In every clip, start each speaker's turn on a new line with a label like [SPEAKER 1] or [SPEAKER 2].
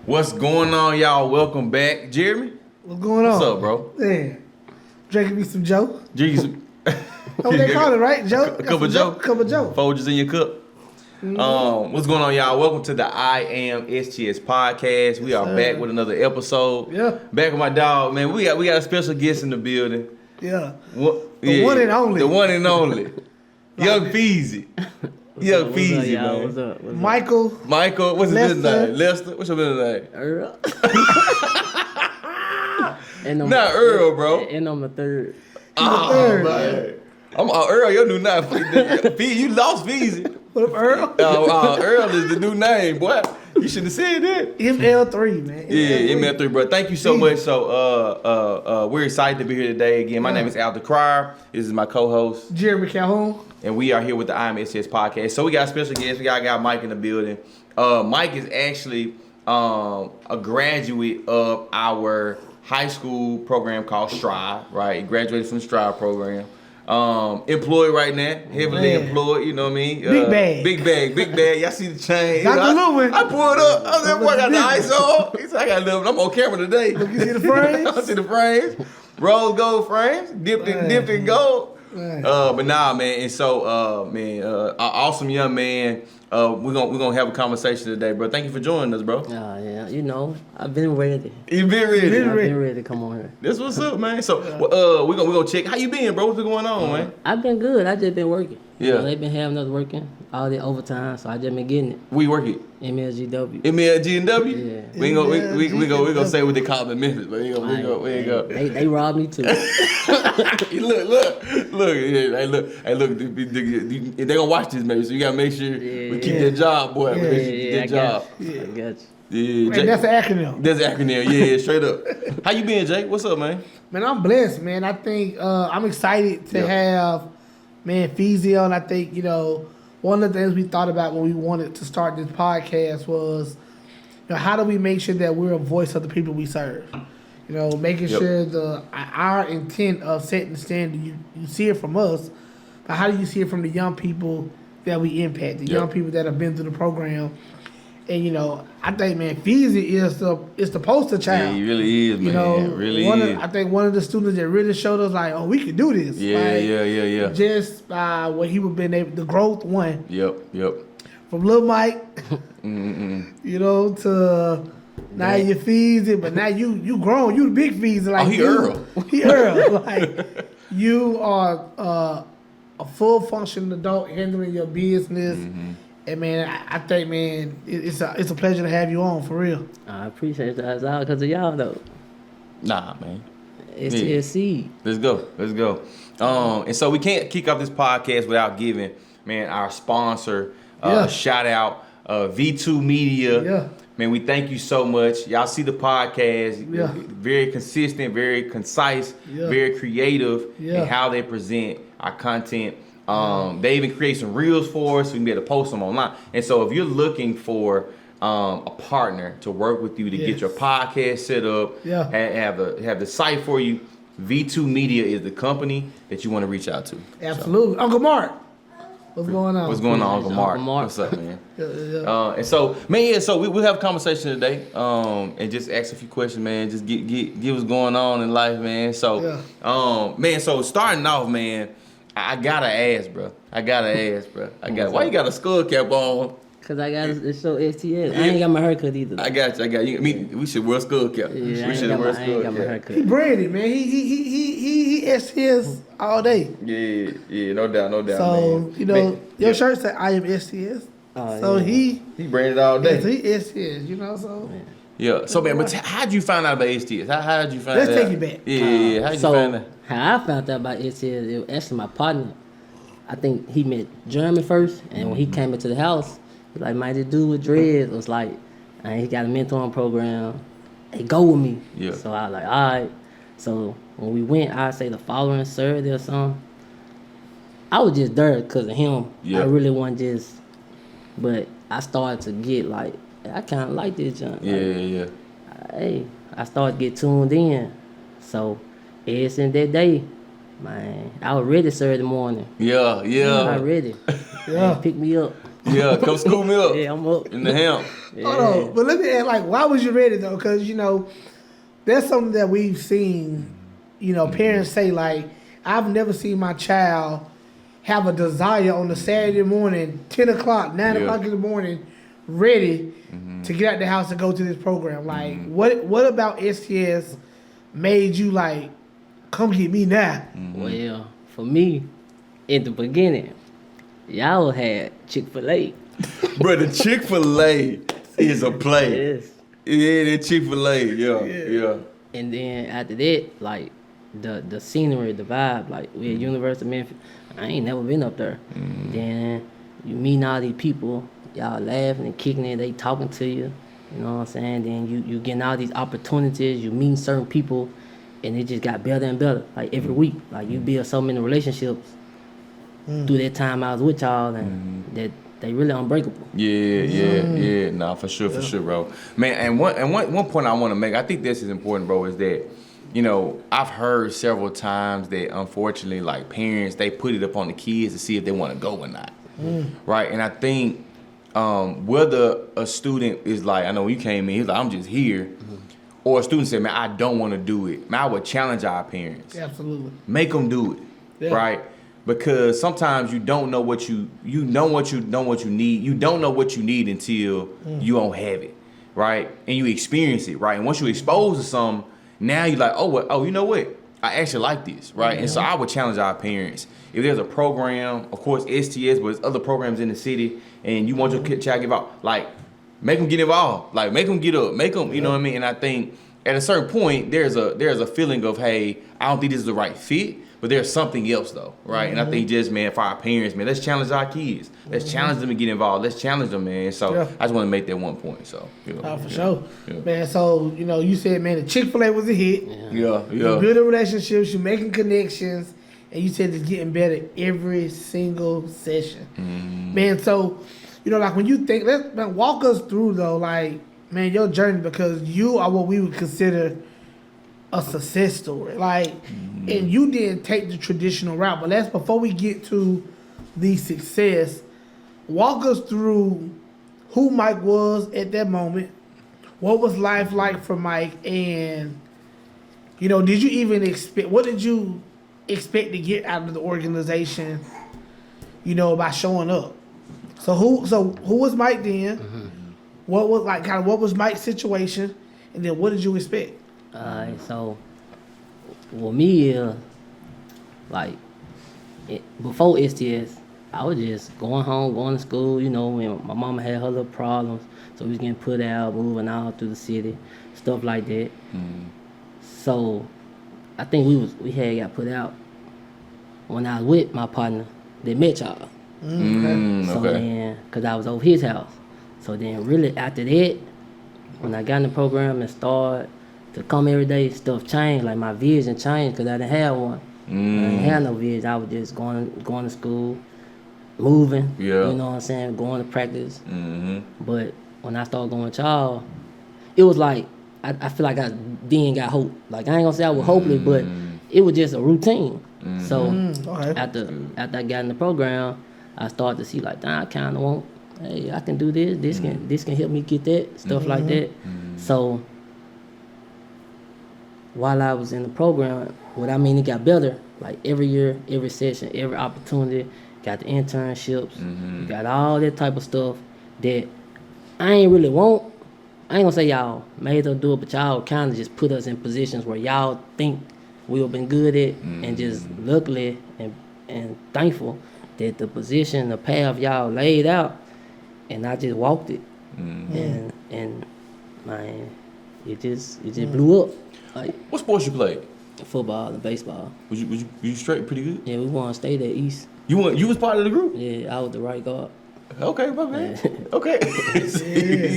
[SPEAKER 1] What's going on, y'all? Welcome back. Jeremy?
[SPEAKER 2] What's going on?
[SPEAKER 1] What's up, bro?
[SPEAKER 2] Yeah. Drinking me some Joe.
[SPEAKER 1] Drinking
[SPEAKER 2] That's what they call it, right? Joe?
[SPEAKER 1] A cup of Joe?
[SPEAKER 2] Cup of Joe.
[SPEAKER 1] Folgers in your cup. Mm-hmm. What's going on, y'all? Welcome to the AM STS Podcast. We are back with another episode.
[SPEAKER 2] Yeah.
[SPEAKER 1] Back with my dog, man. We got a special guest in the building.
[SPEAKER 2] Yeah.
[SPEAKER 1] The
[SPEAKER 2] one and only.
[SPEAKER 1] The one and only. Young Feezy. Young Feezy, man.
[SPEAKER 3] What's up?
[SPEAKER 2] Michael,
[SPEAKER 1] what's his middle
[SPEAKER 2] Lester.
[SPEAKER 1] name? Lester? What's your middle name?
[SPEAKER 3] Earl.
[SPEAKER 1] Not Earl, bro.
[SPEAKER 3] And I'm the third.
[SPEAKER 1] Oh, man. I'm Earl, your new name. You lost Feezy.
[SPEAKER 2] What up, Earl?
[SPEAKER 1] Earl is the new name, boy. You should have said that.
[SPEAKER 2] ML3, man.
[SPEAKER 1] Yeah, ML3, bro. Thank you so much. So, we're excited to be here today again. My name is Al Crier. This is my co-host,
[SPEAKER 2] Jeremy Calhoun.
[SPEAKER 1] and we are here with the AM STS Podcast. So we got a special guest. We got Mike in the building. Mike is actually a graduate of our high school program called Strive. Right, he graduated from the Strive program. Employed right now, heavily employed, you know what I mean?
[SPEAKER 2] Big bag.
[SPEAKER 1] Y'all see the chain.
[SPEAKER 2] Not the little one.
[SPEAKER 1] I pulled up. I was like, boy, I got the ice on. He said, I got a little, I'm on camera today.
[SPEAKER 2] Look, you see the frames?
[SPEAKER 1] I see the frames. Rose gold frames, dipped in gold. But nah, man, and so, awesome young man. We're gonna have a conversation today, bro. Thank you for joining us, bro.
[SPEAKER 3] Yeah, you know, I've been ready.
[SPEAKER 1] You been ready?
[SPEAKER 3] I've been ready to come on here.
[SPEAKER 1] That's what's up, man. So, we're gonna check. How you been, bro? What's going on, man?
[SPEAKER 3] I've been good. I just been working.
[SPEAKER 1] Yeah.
[SPEAKER 3] You know, they've been having us working all the overtime, so I just been getting it.
[SPEAKER 1] We work it.
[SPEAKER 3] MLGW.
[SPEAKER 1] MLG&W?
[SPEAKER 3] Yeah.
[SPEAKER 1] We gonna say what they call it in Memphis, but we ain't go.
[SPEAKER 3] They robbed me too.
[SPEAKER 1] Look. Hey, look. They gonna watch this, maybe. So you gotta make sure we keep that job, boy.
[SPEAKER 2] Yeah.
[SPEAKER 1] Make sure you keep that job.
[SPEAKER 3] I got you.
[SPEAKER 1] Yeah,
[SPEAKER 2] Man, that's an acronym.
[SPEAKER 1] That's an acronym. Yeah, straight up. How you been, Jay? What's up, man?
[SPEAKER 2] Man, I'm blessed, man. I think I'm excited to have, man, Feezy on. I think, you know, one of the things we thought about when we wanted to start this podcast was, you know, how do we make sure that we're a voice of the people we serve? You know, making sure our intent of setting the standard, you see it from us, but how do you see it from the young people that we impact, the young people that have been through the program? And, you know, I think, man, Feezy is the poster child.
[SPEAKER 1] Yeah, he really is, man.
[SPEAKER 2] You know,
[SPEAKER 1] really is.
[SPEAKER 2] I think one of the students that really showed us, like, oh, we can do this.
[SPEAKER 1] Yeah.
[SPEAKER 2] Just by what he would been able, the growth one.
[SPEAKER 1] Yep.
[SPEAKER 2] From Lil Mike, you know, to now you're Feezy, but now you grown, you the big Feezy. Like,
[SPEAKER 1] Earl.
[SPEAKER 2] He Earl. Like, you are a full functioning adult handling your business. And man, I think, man, it's a pleasure to have you on, for real.
[SPEAKER 3] I appreciate that. It's all because of y'all, though.
[SPEAKER 1] Nah, man.
[SPEAKER 3] STSC.
[SPEAKER 1] Let's go. And so we can't kick off this podcast without giving, man, our sponsor a shout out, V2 Media.
[SPEAKER 2] Yeah.
[SPEAKER 1] Man, we thank you so much. Y'all see the podcast.
[SPEAKER 2] Yeah.
[SPEAKER 1] Very consistent, very concise, very creative in how they present our content. They even create some reels for us so we can be able to post them online. And so if you're looking for a partner to work with you to get your podcast set up, have the site for you, V2 Media is the company that you want to reach out to.
[SPEAKER 2] Absolutely. So. Uncle Mark, what's going on?
[SPEAKER 1] What's going on, Uncle Mark? What's up, man? And so, man, so we'll have a conversation today and just ask a few questions, man. Just get what's going on in life, man. So, man, so starting off, man, I gotta ask, bro. Why you got a skull cap on?
[SPEAKER 3] Because I got to show STS. I ain't got my haircut either.
[SPEAKER 1] I got you. I mean, we should wear a skull cap.
[SPEAKER 3] Yeah, I ain't got my haircut.
[SPEAKER 2] He branded, man. He STS all day.
[SPEAKER 1] Yeah, no doubt,
[SPEAKER 2] so,
[SPEAKER 1] man.
[SPEAKER 2] You know, your shirt said I am STS. So he
[SPEAKER 1] branded all day.
[SPEAKER 2] So he STS, you know, so.
[SPEAKER 1] Yeah. So, man, but how'd you find out about STS? How'd you find out?
[SPEAKER 2] Let's take you back.
[SPEAKER 1] Yeah. How'd you find out?
[SPEAKER 3] How I found out about STS, it was actually my partner. I think he met Jeremy first, and when he came into the house, he was like, man, this dude with dreads was like, he got a mentoring program. Hey, go with me.
[SPEAKER 1] Yeah.
[SPEAKER 3] So I was like, all right. So when we went, I'd say the following Saturday or something, I was just there because of him.
[SPEAKER 1] Yeah.
[SPEAKER 3] I really wasn't just, but I started to get like, I kind of like this junk.
[SPEAKER 1] Yeah.
[SPEAKER 3] Hey, I started to get tuned in. So ever since that day, man, I was ready Saturday morning.
[SPEAKER 1] Yeah.
[SPEAKER 3] I was ready.
[SPEAKER 2] Yeah.
[SPEAKER 3] Pick me up.
[SPEAKER 1] Yeah, come school me up.
[SPEAKER 3] Yeah, I'm up.
[SPEAKER 1] In the hemp.
[SPEAKER 3] Yeah.
[SPEAKER 2] Hold on, but let me ask, like, why was you ready though? Because that's something that we've seen. Parents say like, I've never seen my child have a desire on a Saturday morning, 10 o'clock, 9 o'clock in the morning, ready to get out the house and go to this program. Like, what about STS made you like, come get me now?
[SPEAKER 3] Well, for me, in the beginning, y'all had Chick-fil-A.
[SPEAKER 1] Bro, the Chick-fil-A is a play.
[SPEAKER 3] Yes.
[SPEAKER 1] Yeah, the Chick-fil-A. Yeah.
[SPEAKER 3] And then after that, like the scenery, the vibe, like we at University of Memphis, I ain't never been up there. Then you meeting all these people, y'all laughing and kicking it, they talking to you, you know what I'm saying? Then you getting all these opportunities, you meeting certain people, and it just got better and better, like every week. Like you build so many relationships through that time I was with y'all, and that they really unbreakable.
[SPEAKER 1] Yeah. Nah, for sure, bro. Man, and one point I want to make, I think this is important, bro, is that, I've heard several times that unfortunately, like parents, they put it up on the kids to see if they want to go or not, right? And I think whether a student is like, I know when you came in, he's like, I'm just here, or a student said, man, I don't want to do it. Man, I would challenge our parents.
[SPEAKER 2] Absolutely.
[SPEAKER 1] Make them do it, right? Because sometimes you don't know what you know what you need. You don't know what you need until you don't have it, right? And you experience it, right? And once you expose to something, now you're like, oh, you know what? I actually like this, right? And so I would challenge our parents. If there's a program, of course STS, but there's other programs in the city, and you want your child to give out, like, make them get involved, like make them get up, make them, you know what I mean? And I think at a certain point, there's a feeling of, hey, I don't think this is the right fit. But there's something else though, right? And I think just, man, for our parents, man, let's challenge our kids. Let's challenge them to get involved. Let's challenge them, man. So I just want to make that one point. So
[SPEAKER 2] for sure. Yeah. Man, so you said, man, the Chick-fil-A was a hit.
[SPEAKER 1] Yeah.
[SPEAKER 2] You building relationships, you making connections, and you said it's getting better every single session. Man, so like when you think, walk us through though, like, man, your journey, because you are what we would consider a success story, like, and you didn't take the traditional route. But before we get to the success, walk us through who Mike was at that moment. What was life like for Mike, and did you even expect? What did you expect to get out of the organization? By showing up. So who was Mike then? What was what was Mike's situation, and then what did you expect?
[SPEAKER 3] So, with me, before STS, I was just going home, going to school, when my mama had her little problems, so we was getting put out, moving out through the city, stuff like that. So, I think we had got put out when I was with my partner that met y'all. So then, because I was over his house. So then really after that, when I got in the program and started to come every day, stuff changed. Like my vision changed because I didn't have one. I didn't have no vision. I was just going to school, moving. You know what I'm saying? Going to practice. But when I started going with y'all, it was like I feel like I then got hope. Like I ain't gonna say I was hopeless, but it was just a routine. So after I got in the program, I started to see like, I kind of want, hey, I can do this. This can help me get that stuff like that. So while I was in the program, it got better. Like every year, every session, every opportunity, got the internships, got all that type of stuff that I ain't really want. I ain't gonna say y'all made us do it, but y'all kind of just put us in positions where y'all think we've been good at, and just luckily and thankful that the position, the path y'all laid out, and I just walked it, and man, it just blew up. Like,
[SPEAKER 1] what sports you played?
[SPEAKER 3] Football and baseball.
[SPEAKER 1] Was you straight pretty good?
[SPEAKER 3] Yeah, we won state at East.
[SPEAKER 1] You was part of the group?
[SPEAKER 3] Yeah, I was the right guard.
[SPEAKER 1] Okay, my man. Yeah. Okay.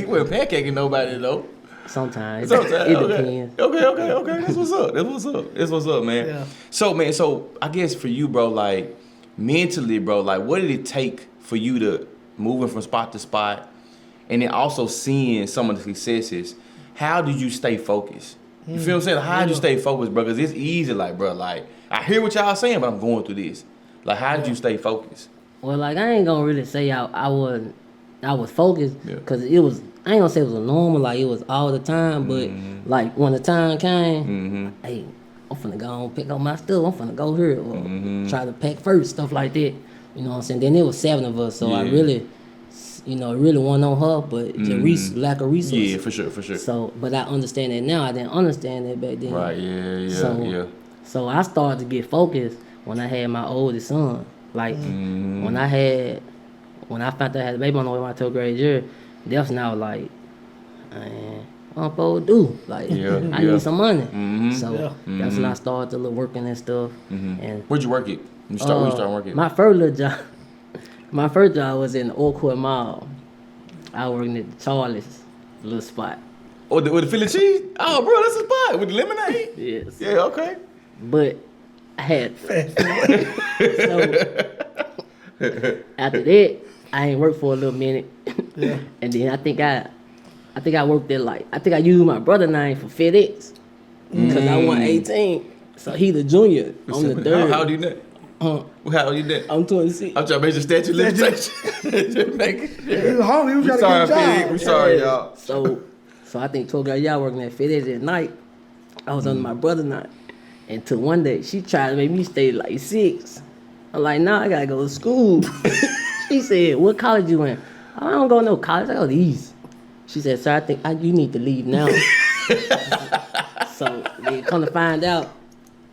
[SPEAKER 1] You weren't pancaking nobody though.
[SPEAKER 3] Sometimes. It depends.
[SPEAKER 1] Okay. That's what's up, man. Yeah. So I guess for you, bro, like mentally, bro, like what did it take for you to moving from spot to spot, and then also seeing some of the successes? How did you stay focused? You feel what I'm saying? How did you stay focused, bro? Because it's easy, like, bro, like, I hear what y'all saying, but I'm going through this. Like, how did you stay focused?
[SPEAKER 3] Well, like I ain't gonna really say I was focused
[SPEAKER 1] Yeah.
[SPEAKER 3] because it was. I ain't gonna say it was a normal, like it was all the time, but like when the time came, hey, I'm finna go and pick up my stuff. I'm finna go here or try to pack first, stuff like that. You know what I'm saying? Then there was 7 of us, so I really, it really wasn't on her, but just lack of resources.
[SPEAKER 1] Yeah, for sure.
[SPEAKER 3] So, but I understand that now. I didn't understand that back then.
[SPEAKER 1] Right, yeah.
[SPEAKER 3] So I started to get focused when I had my oldest son. Like when I found out I had a baby on the way to my 12th grade year, that's when I was like, man, what I'm supposed to do? Like, I need some money. So that's when I started to look working and stuff. And
[SPEAKER 1] Where'd you work at? Where you start working?
[SPEAKER 3] my first job was in the Old Court Mall. I was working at the Charlie's little spot.
[SPEAKER 1] Oh, with the Philly cheese? Oh, bro, that's a spot with the lemonade.
[SPEAKER 3] Yes.
[SPEAKER 1] Yeah, okay.
[SPEAKER 3] But I had so after that, I ain't worked for a little minute. And then I think I worked there I used my brother's name for FedEx. Because I won 18. So he the junior. I'm the third.
[SPEAKER 1] How old you that? How old you that?
[SPEAKER 3] I'm 26.
[SPEAKER 1] I'm trying to make your statute of limitations. Just making sure.
[SPEAKER 2] He was hungry. He was trying to get a job.
[SPEAKER 1] We sorry, y'all.
[SPEAKER 3] So I think 12 girls y'all working at FedEx at night. I was under my brother's night. Until one day she tried to make me stay like 6. I'm like, nah, I gotta go to school. She said, what college you in? I don't go to no college. I go to East. She said, sir, I think you need to leave now. So they come to find out,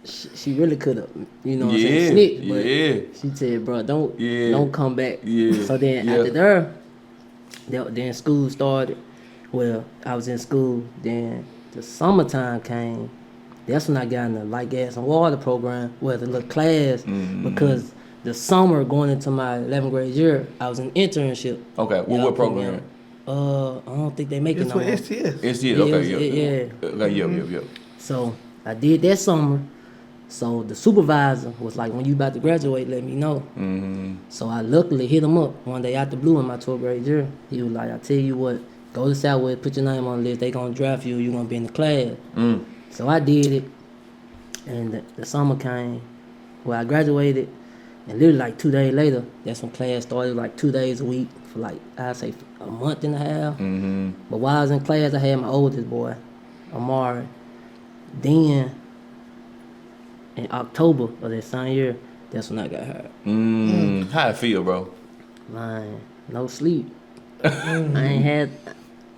[SPEAKER 3] she really could have, snitched. But she said, bro, don't come back.
[SPEAKER 1] Yeah.
[SPEAKER 3] So then after then school started. Well, I was in school. Then the summertime came. That's when I got in the light, gas, and water program, the little class, because the summer going into my 11th grade year, I was in internship.
[SPEAKER 1] Okay, what program?
[SPEAKER 3] I don't think they make it
[SPEAKER 2] It's
[SPEAKER 3] no more.
[SPEAKER 2] STS.
[SPEAKER 1] STS, yeah.
[SPEAKER 3] So I did that summer. So the supervisor was like, when you about to graduate, let me know. So I luckily hit him up one day out the blue in my 12th grade year. He was like, I tell you what, go to Southwest, put your name on the list. They gonna draft you. You gonna be in the class. So I did it, and the summer came. Well, I graduated, and literally like 2 days later, that's when class started. Like 2 days a week for like I'd say a month and a half. But while I was in class, I had my oldest boy, Amari. Then in October of that same year, that's when I got hurt.
[SPEAKER 1] How I feel, bro?
[SPEAKER 3] Man, no sleep. I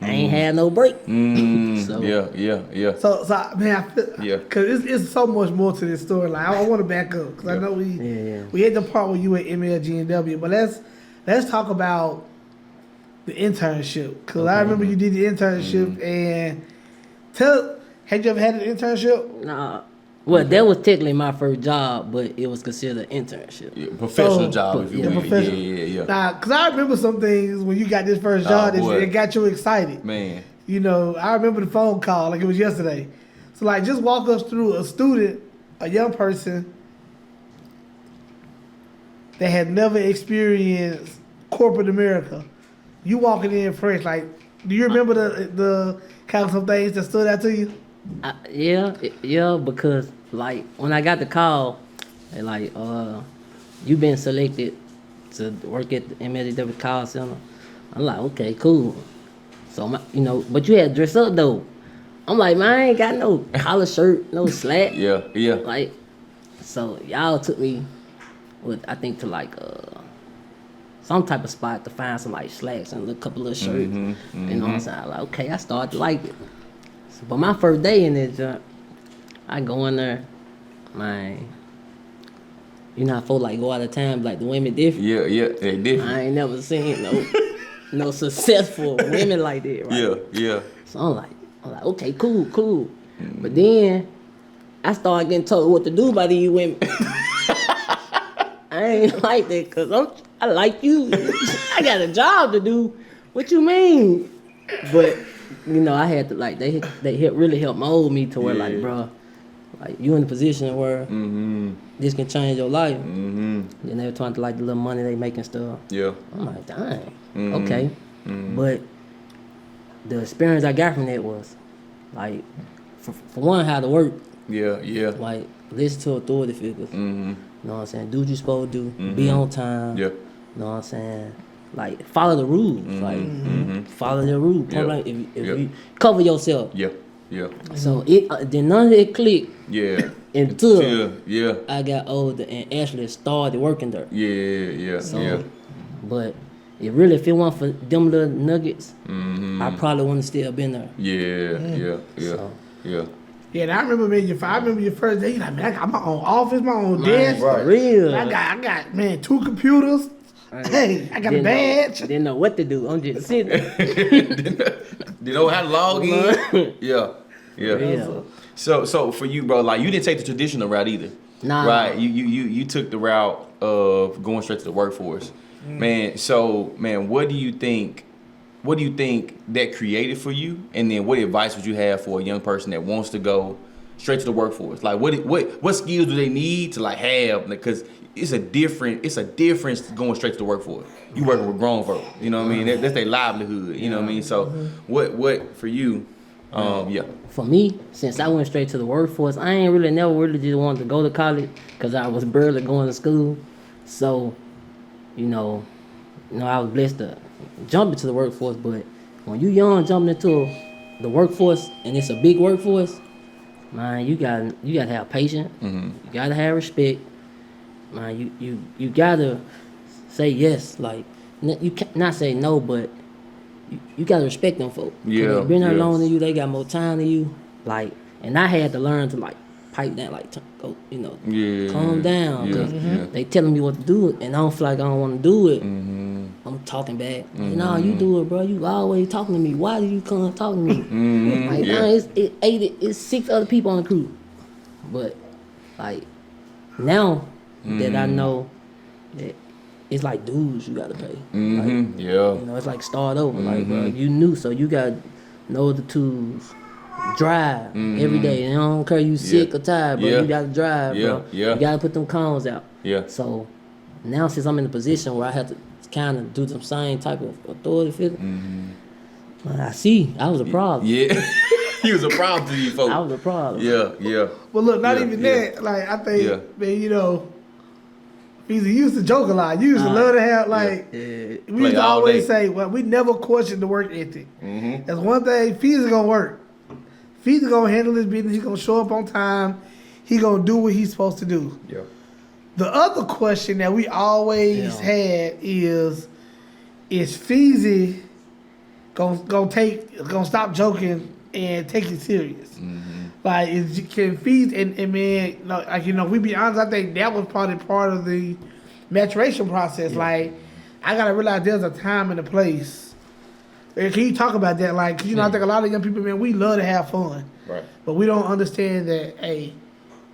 [SPEAKER 3] ain't had no break. So,
[SPEAKER 1] yeah.
[SPEAKER 2] So man, I feel, because it's so much more to this story. Like I want to back up because I know we hit the part where you were at MLGNW, but let's talk about the internship because I remember you did the internship and had you ever had an internship?
[SPEAKER 3] Nah. Well, that was technically my first job, but it was considered an internship.
[SPEAKER 1] Yeah, professional job, if you will. Yeah.
[SPEAKER 2] Nah, because I remember some things when you got this first job that got you excited.
[SPEAKER 1] Man.
[SPEAKER 2] I remember the phone call like it was yesterday. So, like, just walk us through a student, a young person that had never experienced corporate America. You walking in fresh, like, do you remember the kind of some things that stood out to you?
[SPEAKER 3] Yeah, because like when I got the call, they like, you been selected to work at the MLW call center. I'm like, okay, cool. So but you had to dress up though. I'm like, man, I ain't got no collar shirt, no slack.
[SPEAKER 1] Yeah.
[SPEAKER 3] Like, so y'all took me I think to like some type of spot to find some like slacks and a couple of shirts. You know what I'm saying? I'm like, okay, I started to like it. But my first day in that job, I go in there, man. You know how folks like go out of town, like the women different.
[SPEAKER 1] Yeah, they different.
[SPEAKER 3] I ain't never seen no successful women like that, right?
[SPEAKER 1] Yeah.
[SPEAKER 3] So I'm like, okay, cool. But then I started getting told what to do by these women. I ain't like that because I like you. I got a job to do. What you mean? But I had to like they really helped mold me to where like, bro, like you in a position where this can change your life. Then they were talking to like the little money they make and stuff. Yeah. I'm like, dang, okay. But the experience I got from that was like, for one, how to work.
[SPEAKER 1] Yeah.
[SPEAKER 3] Like listen to authority figures. You know what I'm saying? Do what you supposed to do. Be on time.
[SPEAKER 1] Yeah.
[SPEAKER 3] You know what I'm saying? Like, follow the rules. Follow the rules.
[SPEAKER 1] Yep.
[SPEAKER 3] Like, if you cover yourself.
[SPEAKER 1] Yeah.
[SPEAKER 3] So then none of it clicked.
[SPEAKER 1] Yeah.
[SPEAKER 3] Until I got older and actually started working there.
[SPEAKER 1] Yeah.
[SPEAKER 3] But if it wasn't for them little nuggets, I probably wouldn't still been there.
[SPEAKER 1] Yeah.
[SPEAKER 2] Yeah, and I remember your first day. Like, man, I got my own office, my own desk.
[SPEAKER 3] For real.
[SPEAKER 2] I got man 2 computers.
[SPEAKER 3] Right.
[SPEAKER 2] Hey, I got a badge.
[SPEAKER 3] Didn't know what to do. I'm just sitting.
[SPEAKER 1] Didn't know how to log in. Yeah.
[SPEAKER 3] Real.
[SPEAKER 1] So for you, bro, like you didn't take the traditional route either.
[SPEAKER 3] Nah.
[SPEAKER 1] Right. You took the route of going straight to the workforce. Man, what do you think that created for you? And then what advice would you have for a young person that wants to go straight to the workforce? Like what skills do they need to like have? Because it's a difference going straight to the workforce. You working with grown folk, you know what I mean? That's their livelihood, you know what I mean? So what for you?
[SPEAKER 3] For me, since I went straight to the workforce, I ain't never just wanted to go to college because I was barely going to school. So, I was blessed to jump into the workforce. But when you young jumping into the workforce and it's a big workforce, man, you gotta have patience. You gotta have respect. Man, you gotta say yes. Like you can't not say no, but you gotta respect them folk.
[SPEAKER 1] Yeah,
[SPEAKER 3] They've been there longer than you. They got more time than you. Like, and I had to learn to like pipe down, like go, calm down. They telling me what to do, and I don't feel like I don't want to do it. I'm talking back. No, you do it, bro. You always talking to me. Why do you come talk to me? Like, it's 6 other people on the crew, but like now that I know that. It's like dues you gotta pay. It's like start over. Like, bro, you new, so you gotta know the tools. Drive every day. And I don't care you sick or tired, bro. You gotta drive, bro. You gotta put them cones out. So now since I'm in a position where I have to kind of do the same type of authority figure, I see I was a problem.
[SPEAKER 1] Yeah. He was a problem to you folks.
[SPEAKER 3] I was a problem.
[SPEAKER 1] Yeah.
[SPEAKER 2] Well, look, not even that. Like, I think, man, he used to joke a lot. You used to love to have, like, we used to always say, well, we never questioned the work ethic. That's one thing, Feezy's going to work. Feezy's going to handle his business. He's going to show up on time. He's going to do what he's supposed to do.
[SPEAKER 1] Yeah.
[SPEAKER 2] The other question that we always had is Feezy gonna stop joking and take it serious? Like, can Feezy and man, we be honest, I think that was probably part of the maturation process. Like, I gotta realize there's a time and a place. And can you talk about that? Like, 'cause, I think a lot of young people, man, we love to have fun.
[SPEAKER 1] Right.
[SPEAKER 2] But we don't understand that, hey,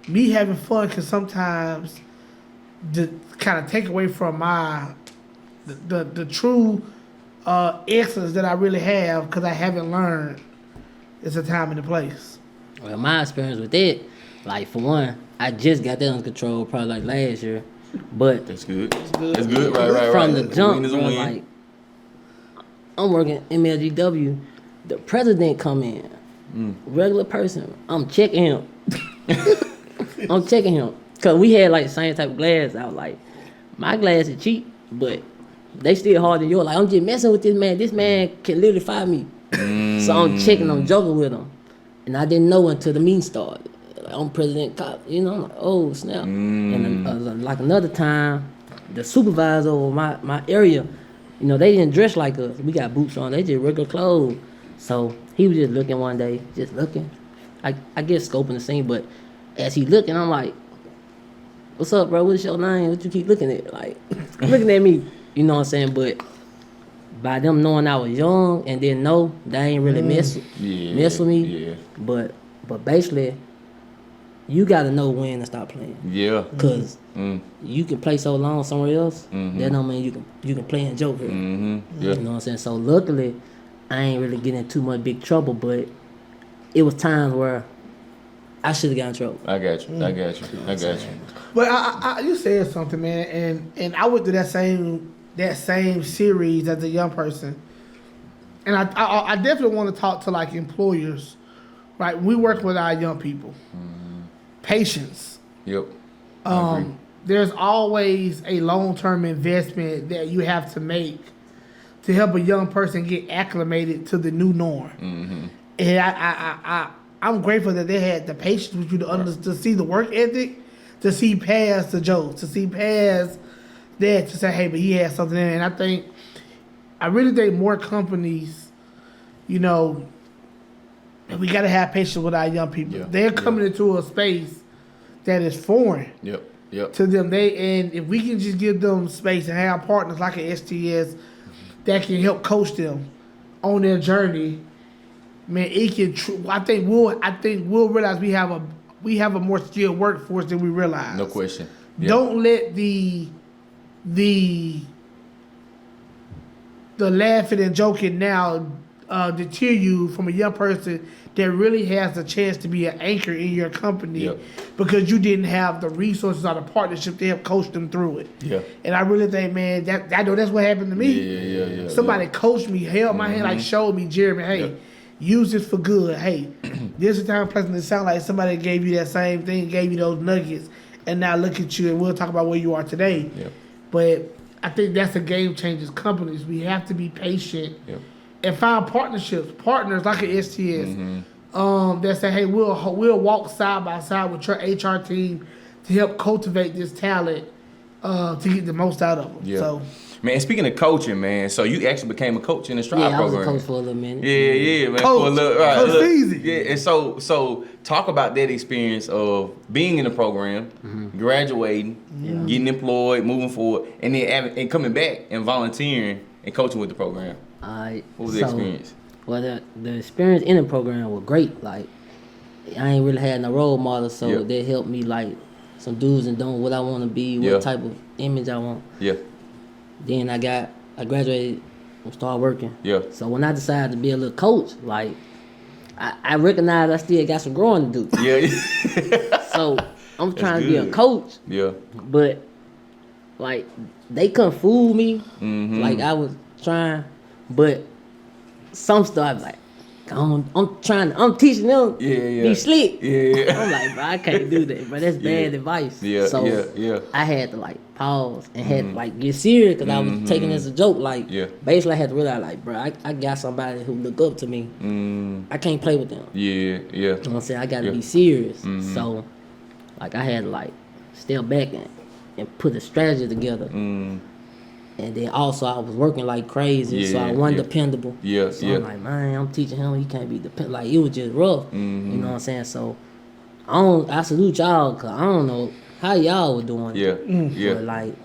[SPEAKER 2] me having fun can sometimes kind of take away from the true excellence that I really have because I haven't learned. It's a time and a place.
[SPEAKER 3] Well, my experience with it, like, for one, I just got that under control probably like last year. But
[SPEAKER 1] that's good. That's good. Right.
[SPEAKER 3] From the jump, like, I'm working MLGW. The president come in, regular person. I'm checking him. Cause we had like the same type of glass. I was like, my glass is cheap, but they still harder than yours. Like, I'm just messing with this man. This man can literally fire me. So I'm checking, I'm joking with him. And I didn't know until the meeting started. Like, I'm President Cop, I'm like, oh, snap. And then, like another time, the supervisor over my area, they didn't dress like us. We got boots on, they just regular clothes. So he was just looking one day, just looking. I guess scoping the scene, but as he looking, I'm like, what's up, bro? What's your name? What you keep looking at? Like, looking at me, you know what I'm saying? But by them knowing I was young and didn't know, they ain't really mess with me.
[SPEAKER 1] Yeah.
[SPEAKER 3] But basically, you got to know when to stop playing.
[SPEAKER 1] Yeah.
[SPEAKER 3] Because you can play so long somewhere else, that don't mean you can play and joke here.
[SPEAKER 1] Yeah.
[SPEAKER 3] You know what I'm saying? So luckily, I ain't really getting in too much big trouble, but it was times where I should have got in trouble.
[SPEAKER 1] I got you.
[SPEAKER 2] But I you said something, man, and I went through that same series as a young person, and I definitely want to talk to like employers, right? We work with our young people. Patience.
[SPEAKER 1] Yep.
[SPEAKER 2] there's always a long-term investment that you have to make to help a young person get acclimated to the new norm.
[SPEAKER 1] Mm-hmm.
[SPEAKER 2] And I'm grateful that they had the patience with you to see the work ethic, to see past the jokes, to see past that, to say, hey, but he has something in it. And I really think more companies, you know, we got to have patience with our young people.
[SPEAKER 1] Yeah.
[SPEAKER 2] They're coming into a space that is foreign.
[SPEAKER 1] Yep.
[SPEAKER 2] To them. And if we can just give them space and have partners like an STS that can help coach them on their journey, man, it can. I think we'll realize we have a more skilled workforce than we realize.
[SPEAKER 1] No question. Yep.
[SPEAKER 2] Don't let the laughing and joking now deter you from a young person that really has a chance to be an anchor in your company because you didn't have the resources or the partnership to help coach them through it.
[SPEAKER 1] Yeah.
[SPEAKER 2] And I really think, man, that I know that's what happened to me.
[SPEAKER 1] Yeah.
[SPEAKER 2] Somebody coached me, held my hand, like showed me, Jeremy, hey, use this for good. Hey, this is the time and place, and it sound like somebody gave you that same thing, gave you those nuggets, and now look at you, and we'll talk about where you are today.
[SPEAKER 1] Yep.
[SPEAKER 2] But I think that's a game changer. Companies, we have to be patient and find partners like an STS that say, hey, we'll walk side by side with your HR team to help cultivate this talent to get the most out of them.
[SPEAKER 1] Yeah.
[SPEAKER 2] So,
[SPEAKER 1] man, speaking of coaching, man, so you actually became a coach in the Strive program.
[SPEAKER 3] Yeah, I was a coach for a little minute.
[SPEAKER 1] Yeah, man.
[SPEAKER 2] Coach,
[SPEAKER 1] for a little, right,
[SPEAKER 2] Coach
[SPEAKER 1] look,
[SPEAKER 2] Easy.
[SPEAKER 1] Yeah, and so talk about that experience of being in the program, graduating, getting employed, moving forward, and then coming back and volunteering and coaching with the program. What was the experience?
[SPEAKER 3] Well, the experience in the program was great. Like, I ain't really had no role model, so they helped me, like, some do's and don'ts, what I want to be, what type of image I want.
[SPEAKER 1] Yeah.
[SPEAKER 3] Then I graduated and started working.
[SPEAKER 1] Yeah.
[SPEAKER 3] So when I decided to be a little coach, like, I recognized I still got some growing to do.
[SPEAKER 1] Yeah.
[SPEAKER 3] So I'm trying to be a coach.
[SPEAKER 1] Yeah.
[SPEAKER 3] But, like, they couldn't fool me.
[SPEAKER 1] Mm-hmm.
[SPEAKER 3] Like, I was trying, but some stuff, like, I'm teaching them be slick.
[SPEAKER 1] Yeah.
[SPEAKER 3] I'm like, bro, I can't do that, bro. That's bad advice.
[SPEAKER 1] Yeah,
[SPEAKER 3] so I had to, like, pause and had to, like, get serious because I was taking it as a joke. Like, basically I had to realize, like, bro, I got somebody who look up to me. I can't play with them.
[SPEAKER 1] Yeah.
[SPEAKER 3] You know what I'm saying? I got to be serious. So, like, I had to, like, step back and put a strategy together. And then also I was working like crazy, so I wasn't dependable. So I'm like, man, I'm teaching him, he can't be dependable. Like, it was just rough. You know what I'm saying? So I salute y'all, because I don't know how y'all were doing. But, like,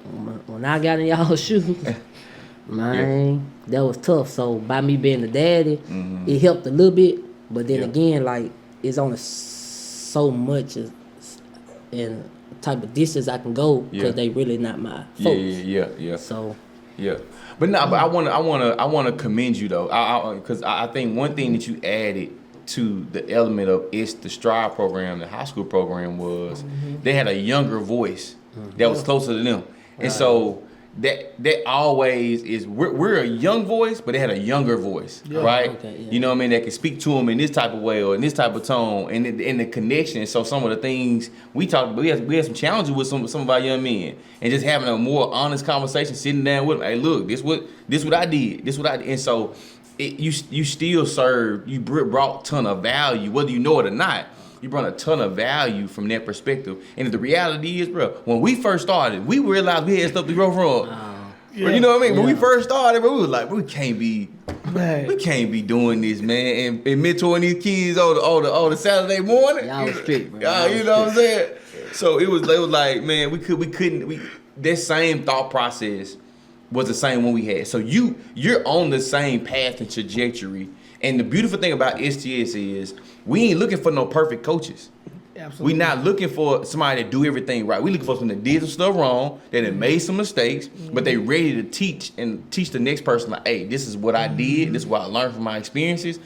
[SPEAKER 3] when I got in y'all's shoes, man, that was tough. So by me being the daddy, it helped a little bit. But then again, like, it's only so much in type of distance I can go because they really not my folks. So
[SPEAKER 1] but I want to commend you though, because I think one thing that you added to the element of the Strive program, the high school program, was they had a younger voice that was closer to them, and so that always is we're a young voice, but they had a younger voice, right? You know what I mean? That can speak to them in this type of way or in this type of tone, and the connection. So some of the things we talked about, we had some challenges with some of our young men, and just having a more honest conversation, sitting down with them. Hey, look, this what I did, and so you still served. You brought a ton of value, whether you know it or not. You brought a ton of value from that perspective. And the reality is, bro, when we first started, we realized we had stuff to grow from. You know what I mean? When we first started, bro, we was like, we can't be doing this, man, and mentoring these kids all the Saturday morning.
[SPEAKER 3] Y'all was strict, bro.
[SPEAKER 1] You know what I'm saying? So it was like, man, we couldn't. That same thought process was the same one we had. So you're on the same path and trajectory. And the beautiful thing about STS is we ain't looking for no perfect coaches.
[SPEAKER 2] Absolutely.
[SPEAKER 1] We not looking for somebody to do everything right. We looking for someone that did some stuff wrong, that had made some mistakes, but they ready to teach the next person, like, hey, this is what I did, this is what I learned from my experiences.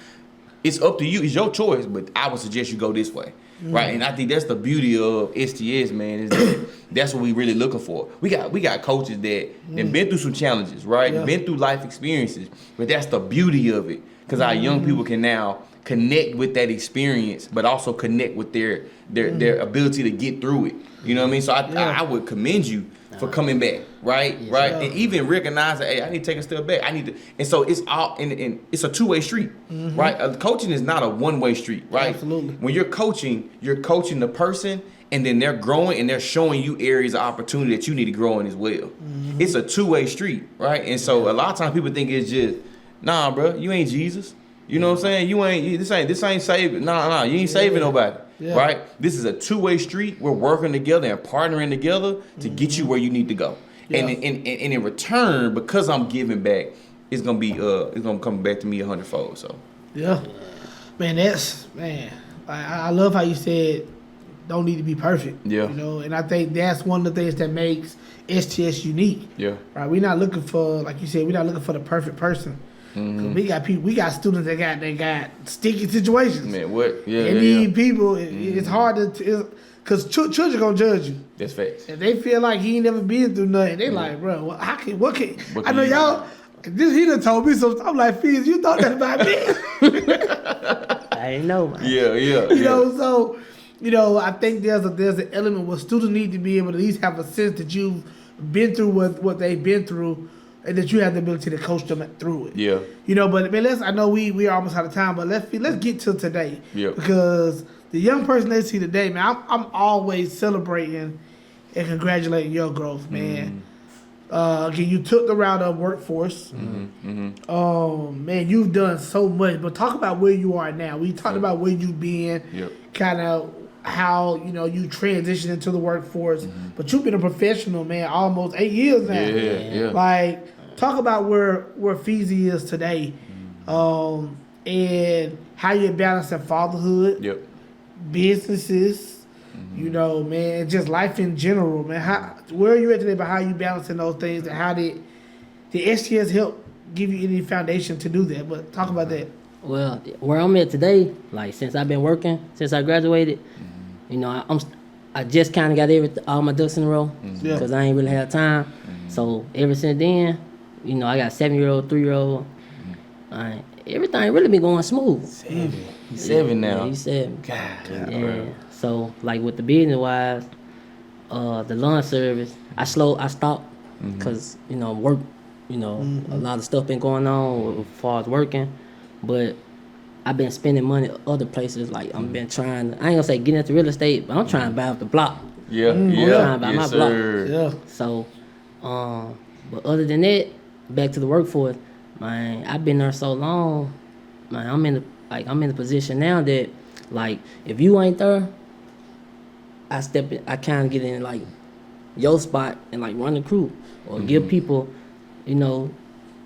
[SPEAKER 1] It's up to you, it's your choice, but I would suggest you go this way. Right? And I think that's the beauty of STS, man, is that That's what we really looking for. We got coaches that have been through some challenges, right?
[SPEAKER 2] Yeah.
[SPEAKER 1] Been through life experiences, but that's the beauty of it, because our young people can now connect with that experience, but also connect with their ability to get through it. You know what I mean? So I would commend you for coming back, right?
[SPEAKER 3] Yes,
[SPEAKER 1] right,
[SPEAKER 3] sir.
[SPEAKER 1] and even recognizing, hey, I need to take a step back. I need to, and so it's all, and it's a two-way street, right? Coaching is not a one-way street, right?
[SPEAKER 2] Absolutely.
[SPEAKER 1] When you're coaching the person, and then they're growing and they're showing you areas of opportunity that you need to grow in as well. It's a two-way street, right? And so a lot of times people think it's just, nah, bro, you ain't Jesus. You know what I'm saying? This ain't saving. Nah, you ain't saving nobody.
[SPEAKER 2] Yeah.
[SPEAKER 1] Right? This is a two-way street. We're working together and partnering together to get you where you need to go.
[SPEAKER 2] Yeah.
[SPEAKER 1] And in return, because I'm giving back, it's gonna come back to me 100-fold. So
[SPEAKER 2] Yeah. Man, I love how you said don't need to be perfect.
[SPEAKER 1] Yeah.
[SPEAKER 2] You know, and I think that's one of the things that makes STS unique.
[SPEAKER 1] yeah.
[SPEAKER 2] Right? We're not looking for, like you said, we're not looking for the perfect person. 'Cause we got students that got sticky situations.
[SPEAKER 1] Man, what? Yeah,
[SPEAKER 2] And these people, it's hard to, because children gonna judge you.
[SPEAKER 1] That's facts.
[SPEAKER 2] If they feel like he ain't never been through nothing, they like, bro, what can
[SPEAKER 1] What
[SPEAKER 2] I
[SPEAKER 1] can
[SPEAKER 2] know
[SPEAKER 1] you
[SPEAKER 2] y'all. He done told me so. I'm like, Fizz, you thought that about me?
[SPEAKER 3] I ain't know, man.
[SPEAKER 1] Yeah.
[SPEAKER 2] You know, so I think there's an element where students need to be able to at least have a sense that you've been through what they've been through, and that you have the ability to coach them through it.
[SPEAKER 1] Yeah.
[SPEAKER 2] You know, but man, I know we are almost out of time, but let's get to today.
[SPEAKER 1] Yeah.
[SPEAKER 2] Because the young person they see today, man, I'm always celebrating and congratulating your growth, man. Again, you took the route of workforce. Man, you've done so much. But talk about where you are now. We talked about where you've been, kind of how you transitioned into the workforce. But you've been a professional, man, almost 8 years now.
[SPEAKER 1] Yeah.
[SPEAKER 2] Like, talk about where Feezy is today, and how you're balancing fatherhood,
[SPEAKER 1] Yep.
[SPEAKER 2] businesses. You know, man, just life in general, man. Where are you at today? But how you balancing those things, and how did the STS help give you any foundation to do that? But talk about that.
[SPEAKER 3] Well, where I'm at today, like since I've been working, since I graduated, I just kind of got all my ducks in a row because I ain't really had time. So ever since then, I got a 7-year-old, 3-year-old. Everything really been going smooth.
[SPEAKER 1] He's 7 now.
[SPEAKER 3] Yeah, he's 7.
[SPEAKER 1] God,
[SPEAKER 3] Yeah.
[SPEAKER 1] bro.
[SPEAKER 3] So like with the business wise, the lawn service, I stopped because work, a lot of stuff been going on as far as working, but I've been spending money other places. Like I've been trying. I ain't gonna say get into real estate, but I'm trying to buy up the block.
[SPEAKER 1] Yeah.
[SPEAKER 3] I'm trying to buy my block.
[SPEAKER 2] Yeah.
[SPEAKER 3] So, but other than that, back to the workforce, man, I've been there so long, man. I'm in the position now that, like, if you ain't there, I kind of get in like your spot and like run the crew or give people,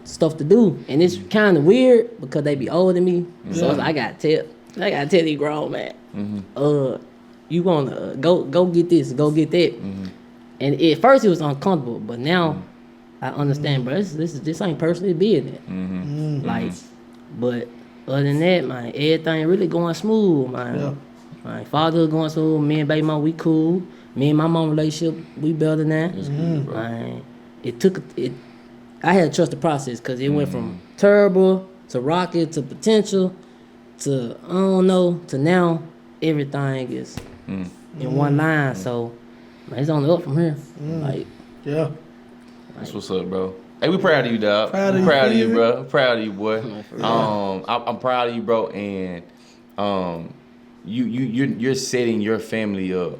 [SPEAKER 3] stuff to do. And it's kind of weird because they be older than me, so it's like, I gotta tell these grown man, you wanna go get this, go get that. And at first it was uncomfortable, but now I understand, bro. This ain't personally business. Like, but other than that, man, everything really going smooth, man.
[SPEAKER 2] Yeah.
[SPEAKER 3] My father going smooth. Me and baby mom, we cool. Me and my mom relationship, we better than that.
[SPEAKER 1] That's good, bro.
[SPEAKER 3] Man, I had to trust the process because it went from terrible to rocket to potential to I don't know to now everything is in one line. So man, it's on the up from here. Like,
[SPEAKER 2] Yeah.
[SPEAKER 1] That's what's up, bro. Hey, we proud of you, dog.
[SPEAKER 2] Proud of
[SPEAKER 1] I'm
[SPEAKER 2] you,
[SPEAKER 1] proud of you,
[SPEAKER 2] Feezy.
[SPEAKER 1] bro. I'm proud of you, boy.
[SPEAKER 3] Yeah.
[SPEAKER 1] I'm proud of you, bro. And you're setting your family up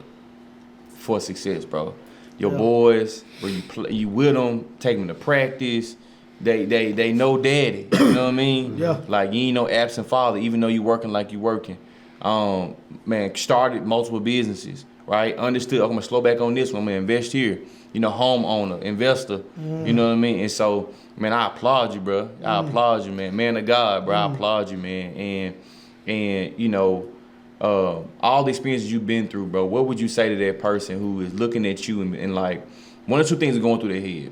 [SPEAKER 1] for success, bro. Your boys, where you with them, take them to practice. They know daddy. You know what I mean?
[SPEAKER 2] Yeah.
[SPEAKER 1] Like you ain't no absent father, even though you working like you working. Man, started multiple businesses, right? Understood. I'm gonna slow back on this one. I'm gonna invest here. Homeowner, investor. You know what I mean? And so, man, I applaud you, bro. I applaud you, man. Man of God, bro. I applaud you, man. And all the experiences you've been through, bro. What would you say to that person who is looking at you and like one or two things are going through their head?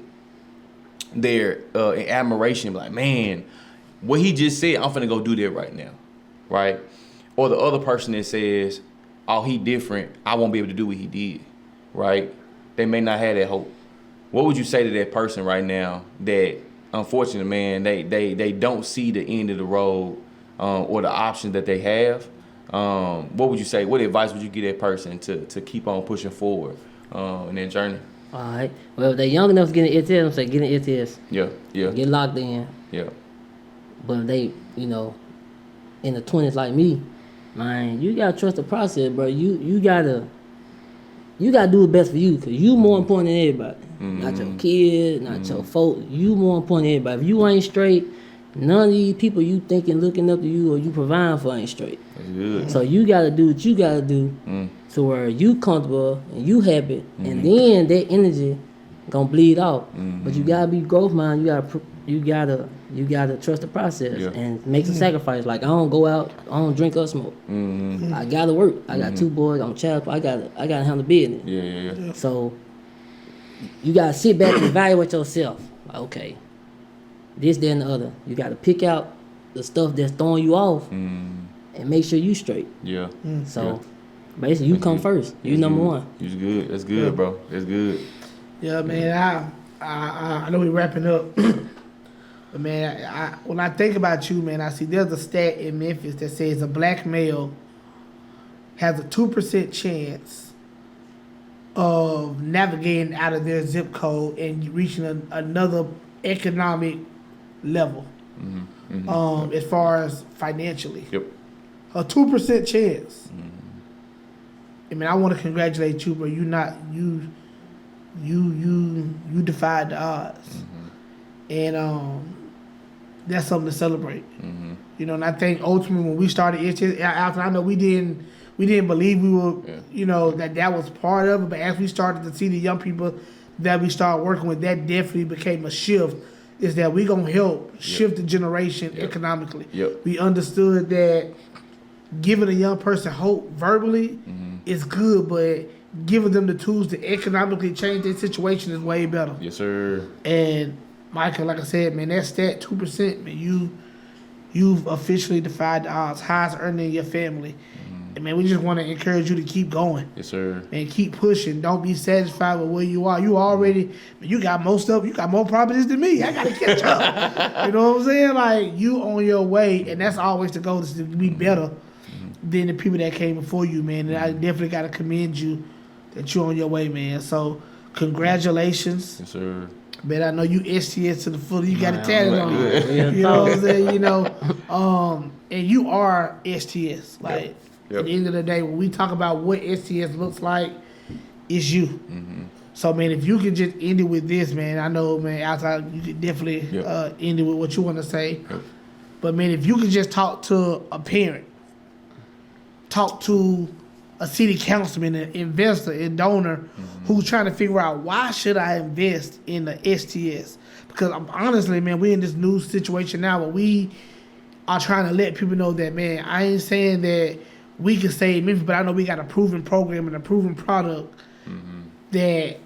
[SPEAKER 1] They're in admiration, like, man, what he just said, I'm finna go do that right now, right? Or the other person that says, oh, he different, I won't be able to do what he did, right? they may not have that hope. What would you say to that person right now that, unfortunately, man, they don't see the end of the road or the options that they have? What would you say? What advice would you give that person to keep on pushing forward in their journey?
[SPEAKER 3] All right. Well, if they're young enough to get an ITS, I'm saying get an ITS.
[SPEAKER 1] Yeah.
[SPEAKER 3] Get locked in.
[SPEAKER 1] Yeah.
[SPEAKER 3] But if they, in the 20s like me, man, you gotta trust the process, bro. You gotta do the best for you, cause you more important than everybody. Not your kid, not your folk. You more important than everybody. If you ain't straight, none of these people you thinking looking up to you or you providing for ain't straight.
[SPEAKER 1] That's good.
[SPEAKER 3] So you gotta do what you gotta do to where you comfortable and you happy, and then that energy gonna bleed out. But you gotta be growth minded. You gotta trust the process and make some sacrifice. Like I don't go out, I don't drink or smoke. I gotta work. I got 2 boys on child support. I gotta handle business.
[SPEAKER 1] Yeah.
[SPEAKER 3] So you gotta sit back and evaluate yourself. Like, okay, this, that, and the other. You gotta pick out the stuff that's throwing you off and make sure you straight.
[SPEAKER 1] Yeah.
[SPEAKER 3] So basically, you come first. You number one.
[SPEAKER 1] That's good. That's good, bro. That's good.
[SPEAKER 2] Yeah, man. I know we're wrapping up. But man, when I think about you, man, I see there's a stat in Memphis that says a black male has a 2% chance of navigating out of their zip code and reaching another economic level, as far as financially.
[SPEAKER 1] Yep.
[SPEAKER 2] A 2% chance. I mean, I want to congratulate you, bro. You defied the odds, and that's something to celebrate. And I think ultimately when we started STS, after I know we didn't believe we were, that was part of it. But as we started to see the young people that we started working with, that definitely became a shift. Is that we gonna help shift the generation economically? We understood that giving a young person hope verbally is good, but giving them the tools to economically change their situation is way better.
[SPEAKER 1] Yes, sir.
[SPEAKER 2] And Michael, like I said, man, that stat 2%, man, you've officially defied the odds. Highest earning in your family. And man, we just want to encourage you to keep going.
[SPEAKER 1] Yes, sir. And
[SPEAKER 2] keep pushing. Don't be satisfied with where you are. You already, you got more stuff. You got more properties than me. I got to catch up. You know what I'm saying? Like, you on your way, and that's always the goal, is to be better than the people that came before you, man. And I definitely got to commend you that you're on your way, man. So, congratulations.
[SPEAKER 1] Yes, sir.
[SPEAKER 2] Man, I know you STS to the full. You got a tatted on you. You know what I'm saying? And you are STS. Like, at the end of the day, when we talk about what STS looks like, it's you. So, man, if you could just end it with this, man, I know, man, outside, you could definitely end it with what you want to say. But, man, if you could just talk to a parent, talk to a city councilman, an investor, a donor who's trying to figure out, why should I invest in the STS? Because honestly, man, we're in this new situation now where we are trying to let people know that, man, I ain't saying that we can save Memphis, but I know we got a proven program and a proven product that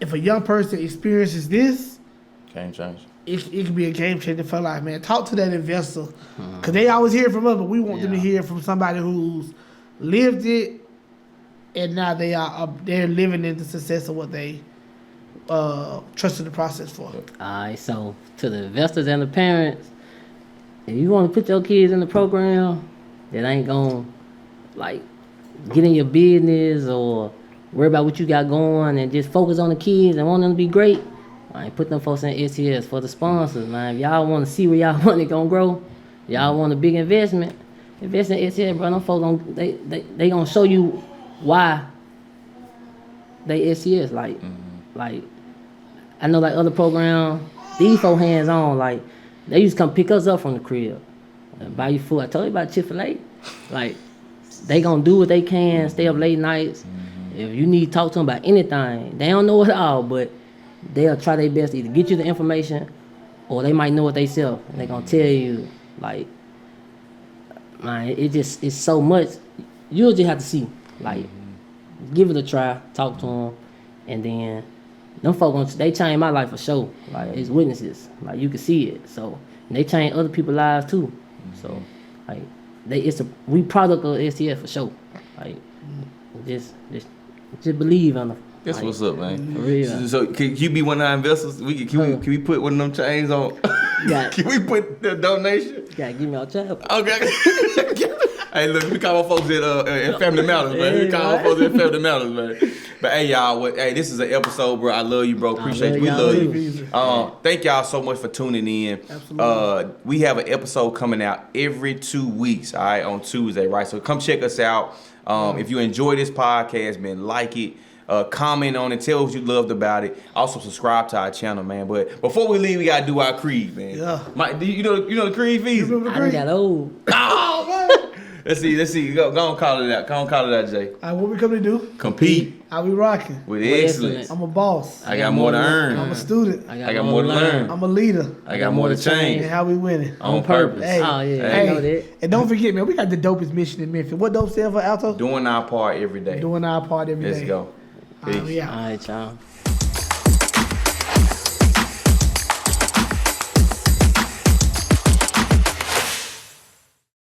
[SPEAKER 2] if a young person experiences this,
[SPEAKER 1] game change.
[SPEAKER 2] It can be a game changer for life, man. Talk to that investor, because they always hear from us, but we want them to hear from somebody who's lived it, and now they're living in the success of what they trusted the process for.
[SPEAKER 3] All right, so to the investors and the parents, if you want to put your kids in the program that ain't gonna get in your business or worry about what you got going and just focus on the kids and want them to be great, put them folks in STS. For the sponsors, man, if y'all want to see where y'all money gonna grow, y'all want a big investment, invest in STS, bro. Them folks they gonna show you why they STS. Like I know, like other programs, these folks hands on. Like, they used to come pick us up from the crib and buy you food. I told you about Chick-fil-A. Like, they gonna do what they can, stay up late nights. If you need to talk to them about anything, they don't know it all, but they'll try their best to either get you the information or they might know it themselves. And they gonna tell you, like, man, it's so much. You'll just have to see. Like, give it a try, talk to them, and then them folks, they changed my life for sure. Like, it's witnesses. Like, you can see it. So, and they change other people's lives too. So, like, we product of STS for sure. Like, just believe in them.
[SPEAKER 1] That's what's up, man.
[SPEAKER 3] For real.
[SPEAKER 1] So can you be one of our investors? Can we put one of them chains on? Can we put the donation?
[SPEAKER 3] You gotta give me a job.
[SPEAKER 1] Okay. Hey, look, we call our folks at Family Matters, man. We call our folks at Family Matters, man. But hey, y'all, this is an episode, bro. I love you, bro. Appreciate you. We love you. Thank y'all so much for tuning in.
[SPEAKER 2] Absolutely.
[SPEAKER 1] We have an episode coming out every 2 weeks, all right, on Tuesday, right? So come check us out. If you enjoy this podcast, man, like it. Comment on it, tell us what you loved about it. Also subscribe to our channel, man. But before we leave, we gotta do our creed, man.
[SPEAKER 2] Yeah.
[SPEAKER 1] Mike, you know the creed, Feezy?
[SPEAKER 3] I done got old.
[SPEAKER 1] Oh man. Let's see. Go on, call it out. Go on, call it out, Jay.
[SPEAKER 2] All right, what we coming to do?
[SPEAKER 1] Compete
[SPEAKER 2] How we rocking?
[SPEAKER 1] with excellence.
[SPEAKER 2] I'm a boss.
[SPEAKER 1] I got more to earn.
[SPEAKER 2] I'm a student.
[SPEAKER 1] I got more to learn.
[SPEAKER 2] I'm a leader.
[SPEAKER 1] I got more to change.
[SPEAKER 2] And how we winning?
[SPEAKER 1] On purpose.
[SPEAKER 2] Hey,
[SPEAKER 3] Oh, yeah,
[SPEAKER 2] hey,
[SPEAKER 3] I know that.
[SPEAKER 2] And don't forget, man, we got the dopest mission in Memphis. What dope stand for, Alto?
[SPEAKER 1] Doing our part every day.
[SPEAKER 2] Doing our part every day.
[SPEAKER 1] Let's go.
[SPEAKER 2] All right, we out.
[SPEAKER 3] All right, y'all.